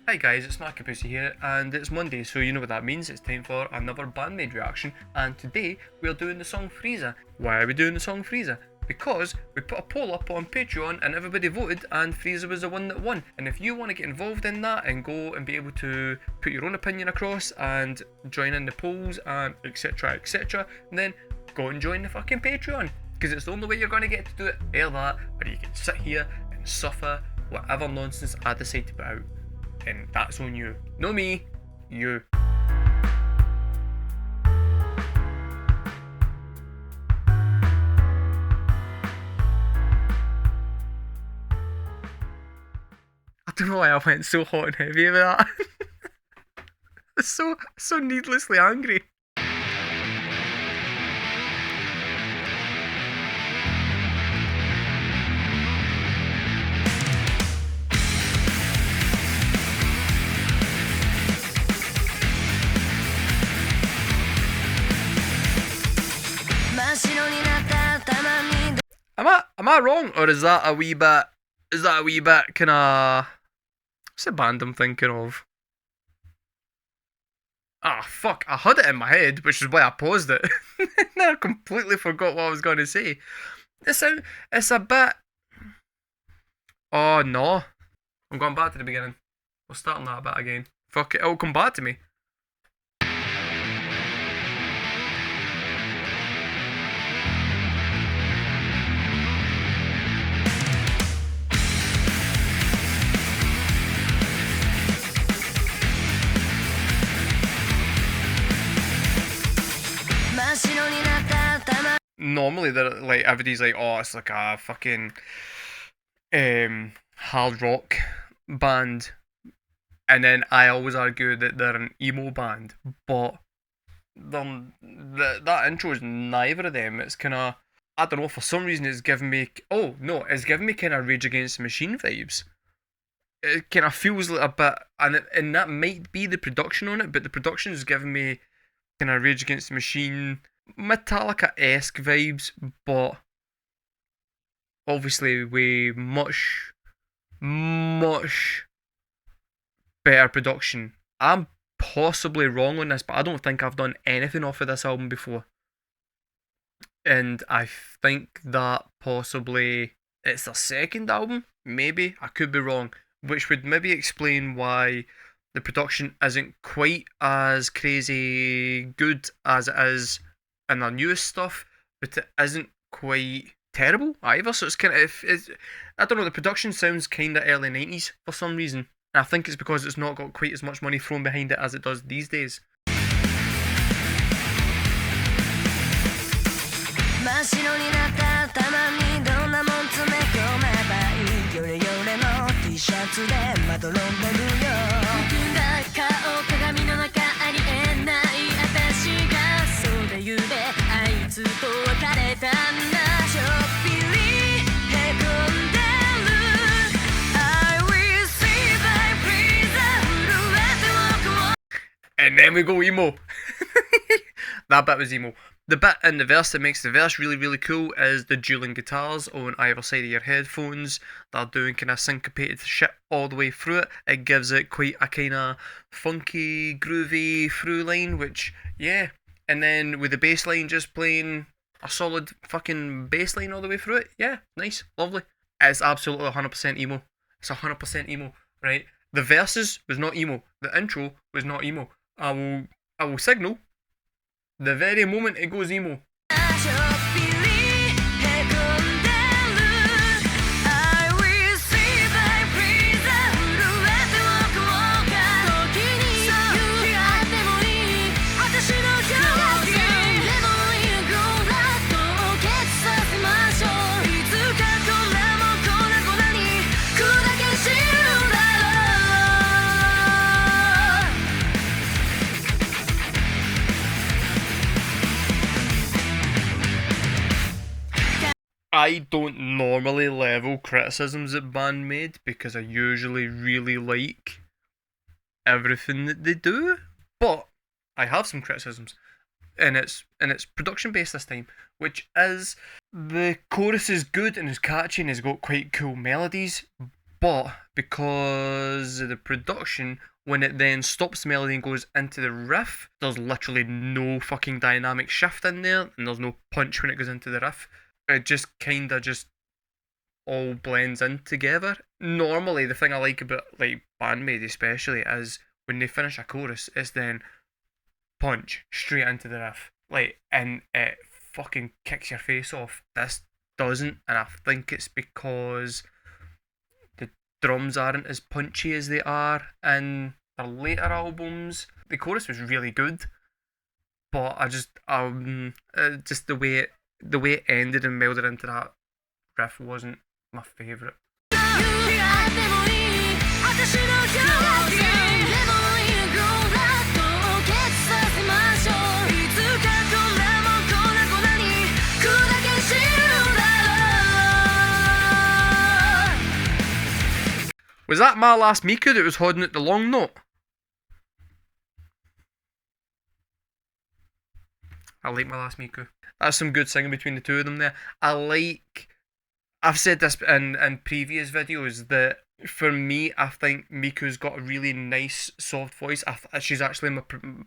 Hi guys, it's markabusi here, and it's Monday, so you know what that means. It's time for another BAND-MAID reaction, and today we're doing the song Freezer. Why are we doing the song Freezer? Because we put a poll up on Patreon and everybody voted, and Freezer was the one that won. And if you want to get involved in that and go and be able to put your own opinion across and join in the polls and etc, then go and join the fucking Patreon, because it's the only way you're going to get to do it. Either that, or you can sit here and suffer whatever nonsense I decide to put out. And that's on you. No me, you. I don't know why I went so hot and heavy with that. so needlessly angry. Am I wrong, or is that a wee bit kinda, what's the band I'm thinking of? Ah, fuck, I had it in my head, which is why I paused it. And then I completely forgot what I was going to say. It's a bit... Oh, no. I'm going back to the beginning. We'll start on that bit again. Fuck it, it'll come back to me. Normally, like, everybody's like, oh, it's like a fucking hard rock band, and then I always argue that they're an emo band, but that intro is neither of them. It's kind of, I don't know, for some reason it's giving me, oh no, it's giving me kind of Rage Against the Machine vibes. It kind of feels like a bit, and that might be the production on it, but the production is giving me kind of Rage Against the Machine, Metallica-esque vibes, but obviously with much better production. I'm possibly wrong on this, but I don't think I've done anything off of this album before. And I think that possibly it's their second album, maybe, I could be wrong, which would maybe explain why the production isn't quite as crazy good as it is in their newest stuff, but it isn't quite terrible either. So it's kind of, I don't know, the production sounds kind of early 90s for some reason. And I think it's because it's not got quite as much money thrown behind it as it does these days. And then we go emo. That bit was emo. The bit in the verse that makes the verse really, really cool is the dueling guitars on either side of your headphones. They're doing kind of syncopated shit all the way through it. It gives it quite a kind of funky, groovy through line, which, yeah. And then with the bass line just playing a solid fucking bass line all the way through it. Yeah, nice, lovely. It's absolutely 100% emo. It's 100% emo, right? The verses was not emo. The intro was not emo. I will signal the very moment it goes emo. I don't normally level criticisms at BAND-MAID because I usually really like everything that they do, but I have some criticisms, and it's production based this time, which is the chorus is good and is catchy and has got quite cool melodies, but because of the production, when it then stops the melody and goes into the riff, there's literally no fucking dynamic shift in there, and there's no punch when it goes into the riff. It just kinda just all blends in together. Normally, the thing I like about like BAND-MAID especially is when they finish a chorus, it's then punch straight into the riff, like, and it fucking kicks your face off. This doesn't, and I think it's because the drums aren't as punchy as they are in their later albums. The chorus was really good, but just the way it ended and melded into that riff wasn't my favourite. Was that my last Miku that was holding at the long note? I like my last Miku. That's some good singing between the two of them there. I've said this in previous videos that for me, I think Miku's got a really nice soft voice. She's actually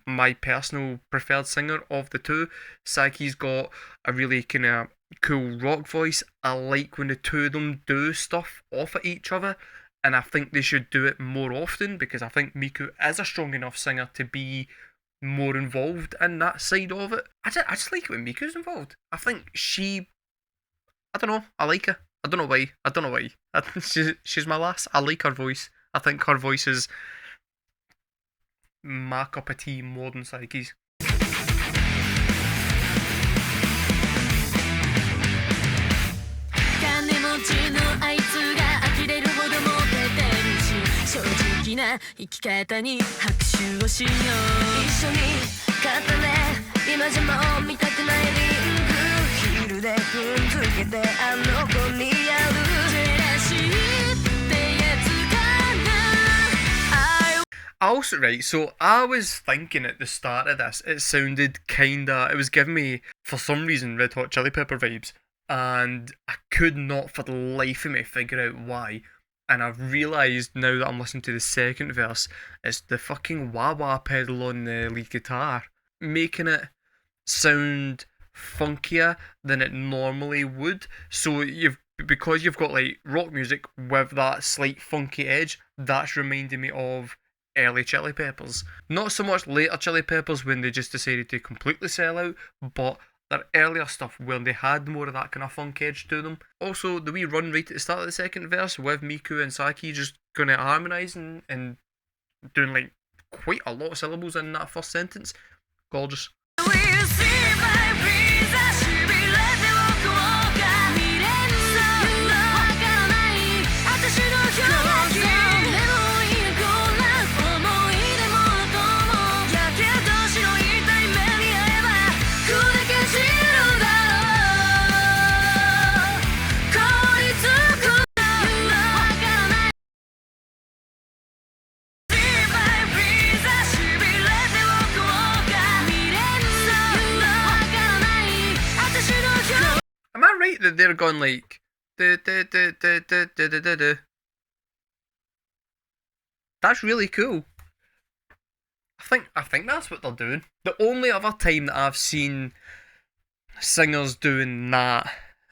my personal preferred singer of the two. Saki's got a really kind of cool rock voice. I like when the two of them do stuff off at each other, and I think they should do it more often because I think Miku is a strong enough singer to be more involved in that side of it. I just like it when Miku's involved. I think I don't know, I like her. I don't know why. She's my lass. I like her voice. I think her voice is my cup of tea more than Saiki's. Also, right, so I was thinking at the start of this, it was giving me, for some reason, Red Hot Chili Pepper vibes, and I could not for the life of me figure out why. And I've realised now that I'm listening to the second verse, it's the fucking wah-wah pedal on the lead guitar, making it sound funkier than it normally would. So because you've got like rock music with that slight funky edge, that's reminding me of early Chili Peppers. Not so much later Chili Peppers when they just decided to completely sell out, but their earlier stuff where they had more of that kind of funk edge to them. Also, the wee run right at the start of the second verse with Miku and Saki just going to harmonising and doing like quite a lot of syllables in that first sentence. Gorgeous. Am I right that they're going like That's really cool. I think that's what they're doing. The only other time that I've seen singers doing that,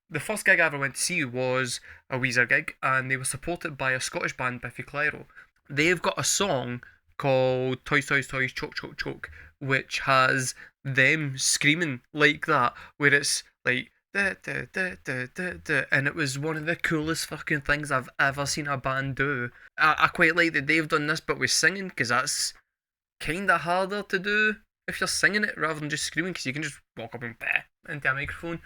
the first gig I ever went to see was a Weezer gig, and they were supported by a Scottish band, Biffy Clyro. They've got a song called Toys Toys Toys Choke Choke Choke, which has them screaming like that, where it's like and it was one of the coolest fucking things I've ever seen a band do. I quite like that they've done this but with singing, because that's kinda harder to do if you're singing it rather than just screaming, because you can just walk up and into a microphone.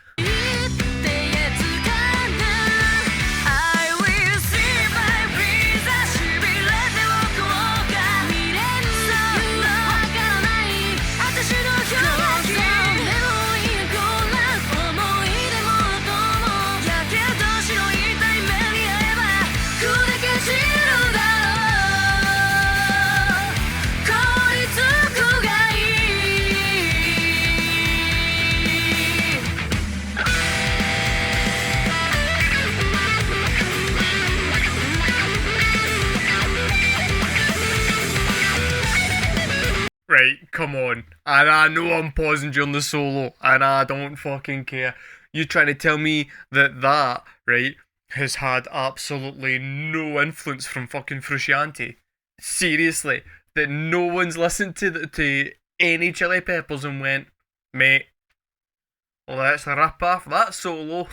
right, come on. And I know I'm pausing during the solo, and I don't fucking care. You trying to tell me that, right, has had absolutely no influence from fucking Frusciante? Seriously, that no one's listened to any Chili Peppers and went, mate, let's rip off that solo.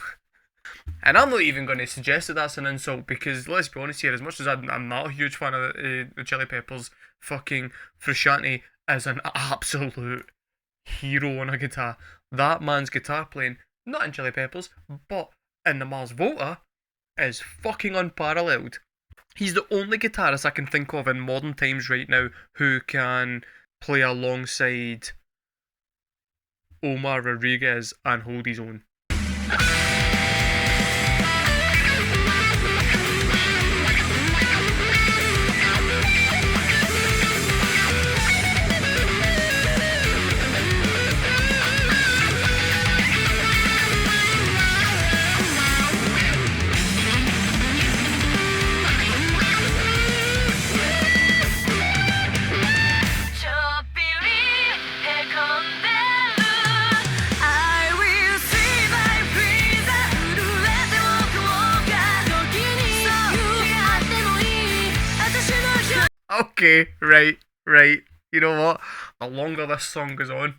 And I'm not even going to suggest that that's an insult because let's be honest here, as much as I'm not a huge fan of the Chili Peppers, fucking Frusciante is an absolute hero on a guitar. That man's guitar playing, not in Chili Peppers, but in the Mars Volta, is fucking unparalleled. He's the only guitarist I can think of in modern times right now who can play alongside Omar Rodriguez and hold his own. Okay, right. You know what? The longer this song goes on,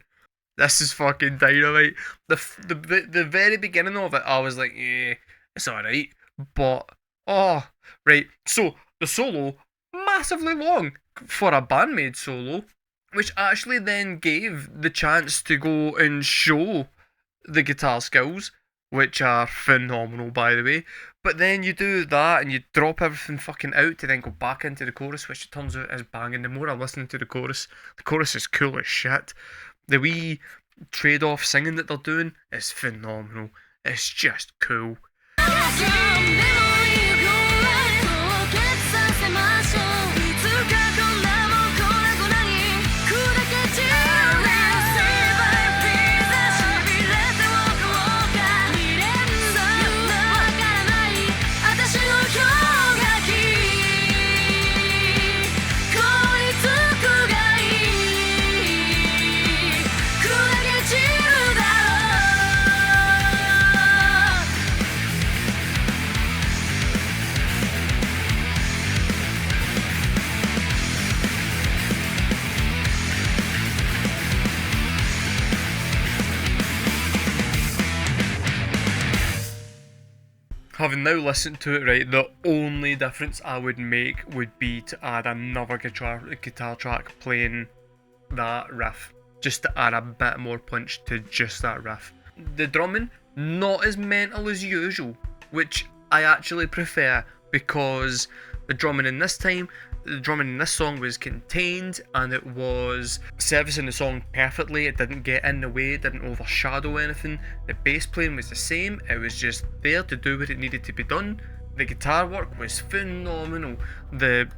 this is fucking dynamite. The very beginning of it, I was like, yeah, it's alright. But, oh, right. So, the solo, massively long for a BAND-MAID solo, which actually then gave the chance to go and show the guitar skills, which are phenomenal, by the way. But then you do that and you drop everything fucking out to then go back into the chorus, which turns out is banging. The more I listen to the chorus is cool as shit. The wee trade-off singing that they're doing is phenomenal. It's just cool. Having now listened to it, right, the only difference I would make would be to add another guitar track playing that riff, just to add a bit more punch to just that riff. The drumming, not as mental as usual, which I actually prefer because the drumming in this song was contained and it was servicing the song perfectly. It didn't get in the way, it didn't overshadow anything. The bass playing was the same, it was just there to do what it needed to be done. The guitar work was phenomenal. There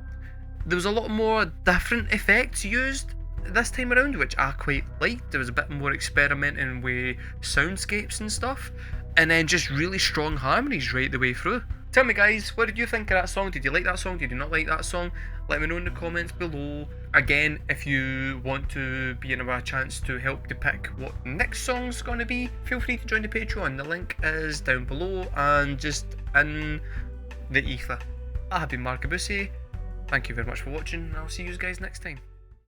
was a lot more different effects used this time around, which I quite liked. There was a bit more experimenting with soundscapes and stuff, and then just really strong harmonies right the way through. Tell me guys, what did you think of that song? Did you like that song? Did you not like that song? Let me know in the comments below. Again, if you want to be in a chance to help to pick what next song's going to be, feel free to join the Patreon. The link is down below and just in the ether. I have been markabusi. Thank you very much for watching and I'll see you guys next time.